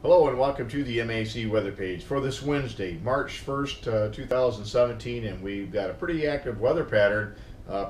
Hello and welcome to the MAC weather page for this Wednesday, March 1st, 2017, and we've got a pretty active weather pattern,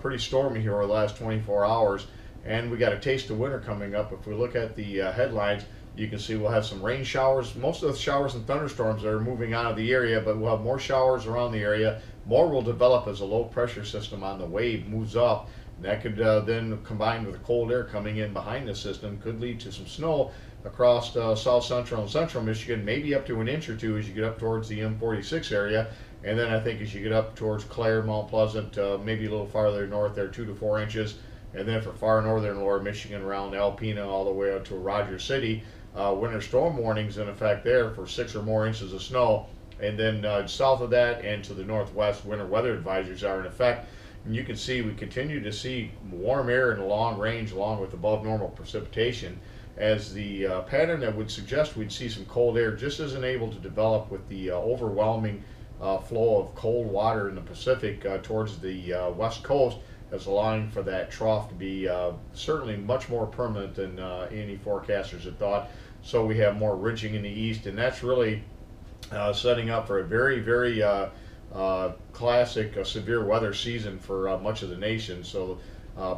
pretty stormy here over the last 24 hours, and we got a taste of winter coming up. If we look at the headlines, you can see we'll have some rain showers. Most of the showers and thunderstorms are moving out of the area, but we'll have more showers around the area. More will develop as a low pressure system on the wave moves up. And that could then, combined with the cold air coming in behind the system, could lead to some snow across south central and central Michigan, maybe up to an inch or two as you get up towards the M46 area. And then I think as you get up towards Clare, Mount Pleasant, maybe a little farther north there, 2 to 4 inches. And then for far northern lower Michigan around Alpena all the way out to Rogers City, winter storm warnings in effect there for 6 or more inches of snow. And then south of that and to the northwest, winter weather advisories are in effect. And you can see we continue to see warm air in the long range along with above normal precipitation, as the pattern that would suggest we'd see some cold air just isn't able to develop with the overwhelming flow of cold water in the Pacific towards the west coast, as allowing for that trough to be certainly much more permanent than any forecasters had thought. So we have more ridging in the east, and that's really setting up for a very classic severe weather season for much of the nation. So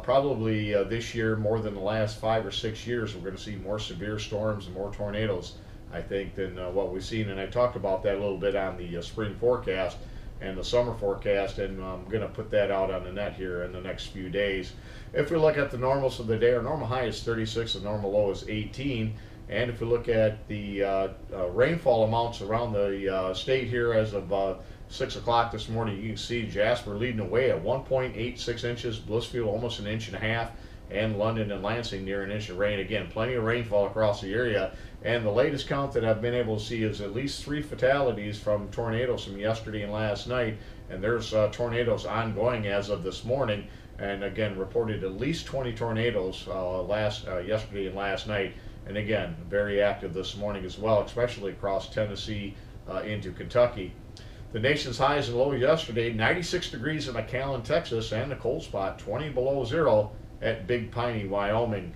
probably this year, more than the last 5 or 6 years, we're going to see more severe storms and more tornadoes, I think, than what we've seen. And I talked about that a little bit on the spring forecast and the summer forecast, and I'm going to put that out on the net here in the next few days. If we look at the normals of the day, our normal high is 36, the normal low is 18. And if we look at the rainfall amounts around the state here as of 6 o'clock this morning, you can see Jasper leading away at 1.86 inches, Blissfield almost an inch and a half, and London and Lansing near an inch of rain. Again, plenty of rainfall across the area. And the latest count that I've been able to see is at least 3 fatalities from tornadoes from yesterday and last night. And there's tornadoes ongoing as of this morning. And again, reported at least 20 tornadoes yesterday and last night. And again, very active this morning as well, especially across Tennessee into Kentucky. The nation's highs and lows yesterday: 96 degrees in McAllen, Texas, and the cold spot 20 below zero at Big Piney, Wyoming.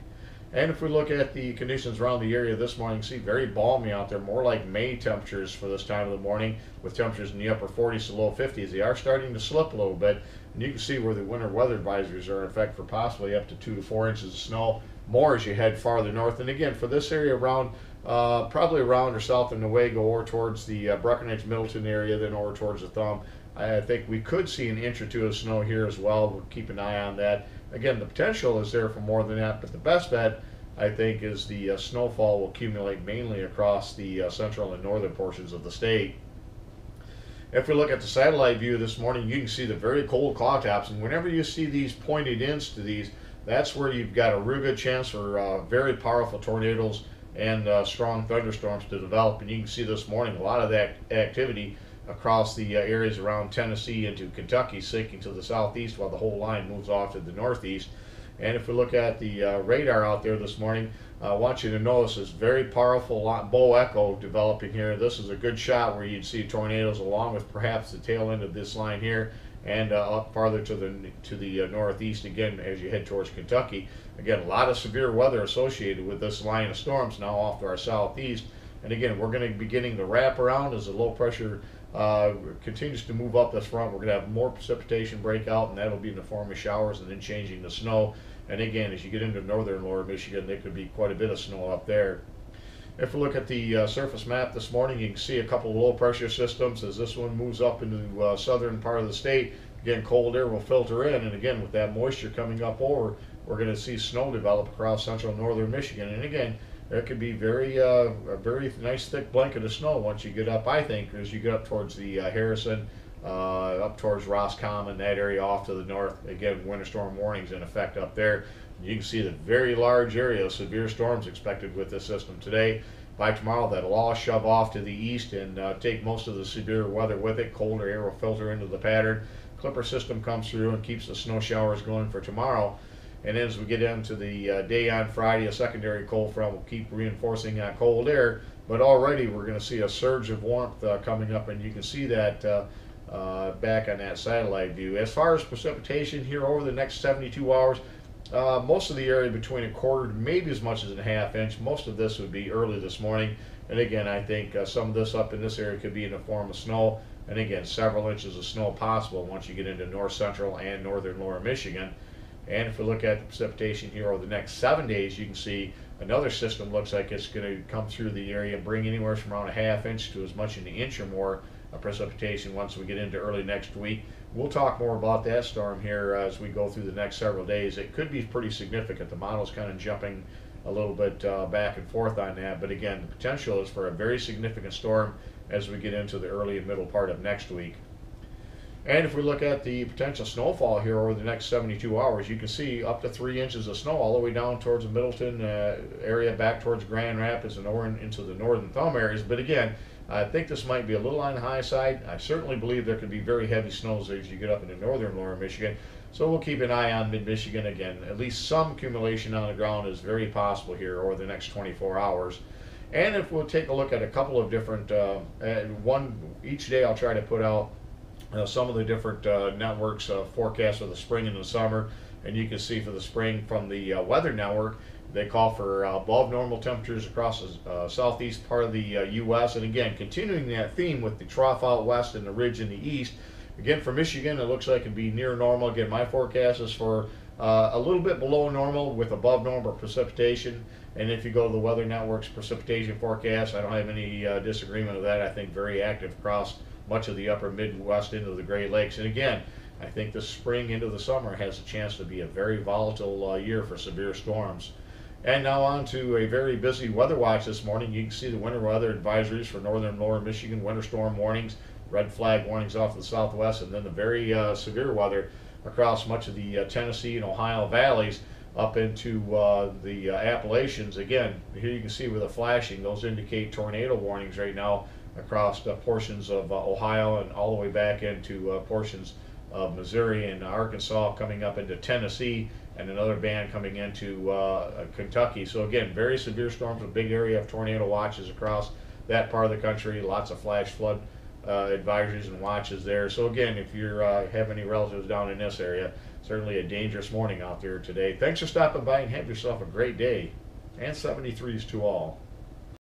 And if we look at the conditions around the area this morning, see very balmy out there, more like May temperatures for this time of the morning, with temperatures in the upper 40s to low 50s. They are starting to slip a little bit, and you can see where the winter weather advisories are in effect for possibly up to 2 to 4 inches of snow, more as you head farther north. And again, for this area around probably around or south of Newaygo or towards the Breckenridge Middleton area, then over towards the Thumb, I think we could see an inch or two of snow here as well. We'll keep an eye on that. Again, the potential is there for more than that, but the best bet, I think, is the snowfall will accumulate mainly across the central and northern portions of the state. If we look at the satellite view this morning, you can see the very cold cloud tops, and whenever you see these pointed ends to these, that's where you've got a real good chance for very powerful tornadoes and strong thunderstorms to develop. And you can see this morning a lot of that activity across the areas around Tennessee into Kentucky, sinking to the southeast while the whole line moves off to the northeast. And if we look at the radar out there this morning, I want you to notice this very powerful bow echo developing here. This is a good shot where you'd see tornadoes along with perhaps the tail end of this line here, and up farther to the northeast again as you head towards Kentucky. Again, a lot of severe weather associated with this line of storms now off to our southeast. And again, we're going to be beginning to wrap around as the low pressure continues to move up this front. We're going to have more precipitation breakout, and that'll be in the form of showers and then changing to snow. And again, as you get into northern lower Michigan, there could be quite a bit of snow up there. If we look at the surface map this morning, you can see a couple of low pressure systems as this one moves up into the southern part of the state. Again, cold air will filter in, and again, with that moisture coming up over, we're going to see snow develop across central and northern Michigan. And again, there could be a very nice thick blanket of snow once you get up, I think, as you get up towards the Harrison, up towards Roscommon, that area off to the north. Again, winter storm warnings in effect up there. You can see the very large area of severe storms expected with this system today. By tomorrow, that'll all shove off to the east and take most of the severe weather with it. Colder air will filter into the pattern. Clipper system comes through and keeps the snow showers going for tomorrow. And as we get into the day on Friday, a secondary cold front will keep reinforcing that cold air. But already we're going to see a surge of warmth coming up, and you can see that back on that satellite view. As far as precipitation here over the next 72 hours, Most of the area between a quarter to maybe as much as a half inch. Most of this would be early this morning. And again, I think some of this up in this area could be in the form of snow. And again, several inches of snow possible once you get into north central and northern lower Michigan. And if we look at the precipitation here over the next 7 days, you can see another system looks like it's going to come through the area and bring anywhere from around a half inch to as much as an inch or more of precipitation once we get into early next week. We'll talk more about that storm here as we go through the next several days. It could be pretty significant. The model's kind of jumping a little bit back and forth on that, but again, the potential is for a very significant storm as we get into the early and middle part of next week. And if we look at the potential snowfall here over the next 72 hours, you can see up to 3 inches of snow all the way down towards the Middleton area, back towards Grand Rapids and into the northern thumb areas. But again, I think this might be a little on the high side. I certainly believe there could be very heavy snows as you get up into northern lower Michigan. So we'll keep an eye on mid-Michigan again. At least some accumulation on the ground is very possible here over the next 24 hours. And if we'll take a look at a couple of different, each day I'll try to put out some of the different networks forecasts for the spring and the summer. And you can see for the spring from the Weather Network, they call for above normal temperatures across the southeast part of the U.S. And again, continuing that theme with the trough out west and the ridge in the east. Again, for Michigan, it looks like it'd be near normal. Again, my forecast is for a little bit below normal with above normal precipitation. And if you go to the Weather Network's precipitation forecast, I don't have any disagreement with that. I think very active across much of the upper Midwest into the Great Lakes. And again, I think the spring into the summer has a chance to be a very volatile year for severe storms. And now on to a very busy weather watch this morning. You can see the winter weather advisories for northern and lower Michigan, winter storm warnings, red flag warnings off the southwest, and then the very severe weather across much of the Tennessee and Ohio valleys up into the Appalachians. Again, here you can see with the flashing, those indicate tornado warnings right now across portions of Ohio and all the way back into portions of Missouri and Arkansas, coming up into Tennessee, and another band coming into Kentucky. So again, very severe storms, a big area of tornado watches across that part of the country, lots of flash flood advisories and watches there. So again, if you have any relatives down in this area, certainly a dangerous morning out there today. Thanks for stopping by and have yourself a great day, and 73s to all.